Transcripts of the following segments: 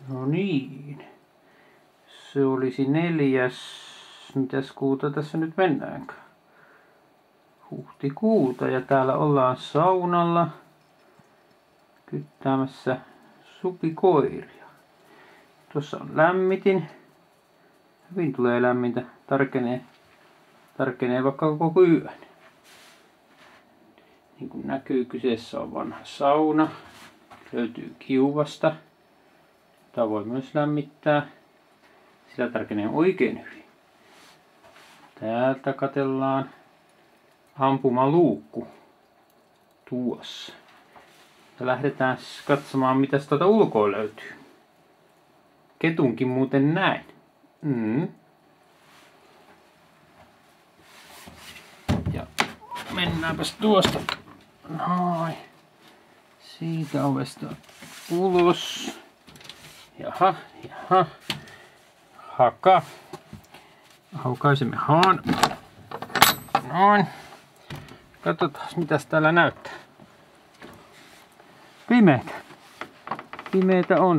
No niin. Se olisi 4. Mitäs kuuta tässä nyt mennäänkään? Huhtikuuta, ja täällä ollaan saunalla kyttäämässä supikoiria. Tuossa on lämmitin. Hyvin tulee lämmintä. Tarkenee vaikka koko yön. Niin kuin näkyy, kyseessä on vanha sauna. Löytyy kiuvasta. Tämä voi myös lämmittää. Sillä tarkenee oikein hyvin. Täältä katsellaan ampumaluukku tuossa. Ja lähdetään katsomaan, mitä tuolta ulkoa löytyy. Ketunkin muuten näin. Ja mennäänpäs tuosta. Noin. Siitä ovesta ulos. Jaha. Haka. Haukaisemme haan. Noin. Katsotaan, mitäs täällä näyttää.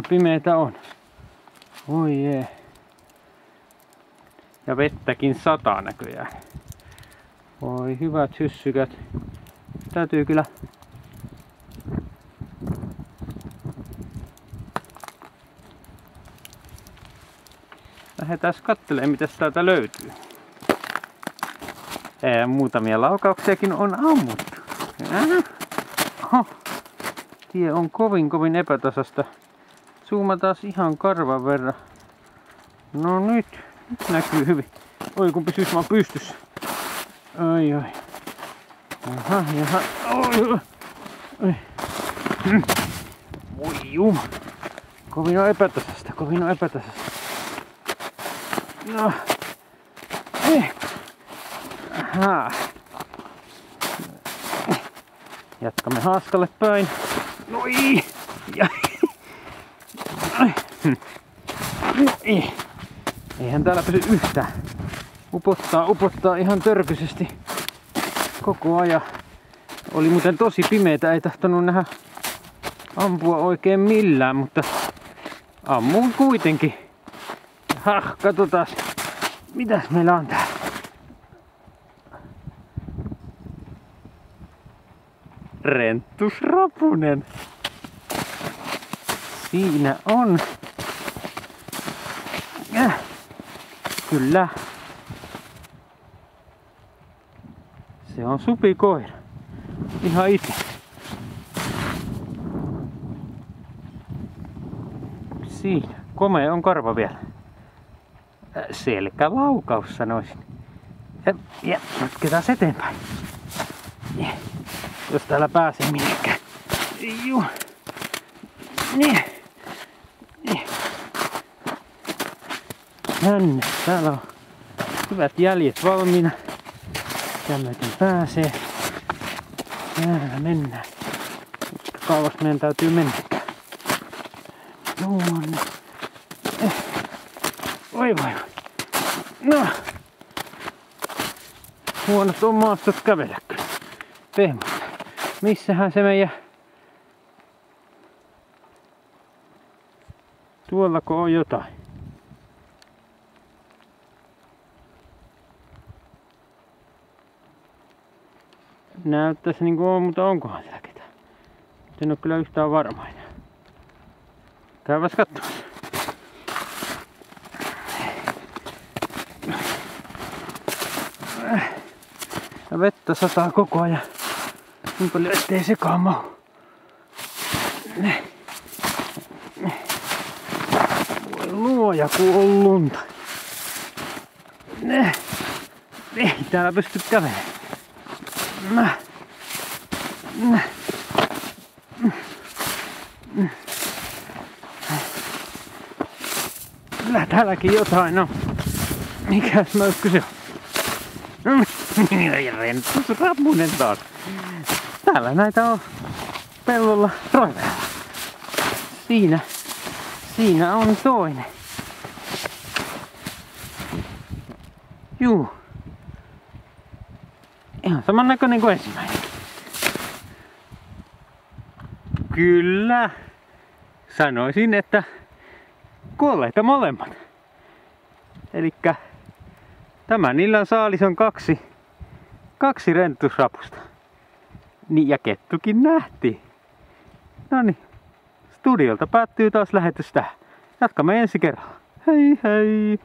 Pimeetä on. Oi jee. Ja vettäkin sataa näköjään. Voi hyvät hyssykät. Täytyy kyllä lähdetään katselemaan, mitä täältä löytyy. Muutamia laukauksiakin on ammuttu. Tie on kovin epätasasta. Zoomataan ihan karvan verran. No nyt näkyy hyvin. Oi kun pysyis vaan pystyssä. Oi. Jaha. Oi. Voi juma. Kovin on epätasasta. No. Aha. Jatkamme haaskalle päin. Noi! Eihän täällä pysy yhtään. Upottaa ihan törkyisesti koko ajan. Oli muuten tosi pimeetä, ei tahtonut nähdä ampua oikein millään, mutta ammuin kuitenkin. Katsotaan, mitäs meillä on täällä. Renttusrapunen. Siinä on. Kyllä. Se on supikoira. Ihan itse. Siinä. Komea on karva vielä. Selkälaukaus sanoisin. Ja jatketaan eteenpäin. Jos täällä pääsee minnekään. Juu. Niin. Tänne. Täällä on hyvät jäljet valmiina. Tämmöinen pääsee. Täällä mennään. Kauas meidän täytyy mennäkään. Tuonne. Voi. No. Huonot on maastot kävellä kyllä. Pehmut. Missähän se meidän... Tuollako on jotain? Näyttäisi niin kuin on, mutta onkohan siellä ketään? En ole kyllä yhtään varma enää. Käypäs katsomassa. Ja vettä sataa koko ajan. Niin paljon ettei sekaan mahu. Voi luoja kun on lunta. Ei täällä pysty kävelemään. Kyllä täälläkin jotain on. Mikäs möykky se on? Renttusrapunen taas. Täällä näitä on pellolla roiveella. Siinä on toinen. Juu. Ihan saman näköinen kuin ensimmäinen. Kyllä. Sanoisin, että kuolleita molemmat. Elikkä tämän illan saalis on kaksi rentusrapusta. Niin, ja kettukin nähtiin. Noniin, studiolta päättyy taas lähetys tähän. Jatkamme ensi kerralla. Hei hei!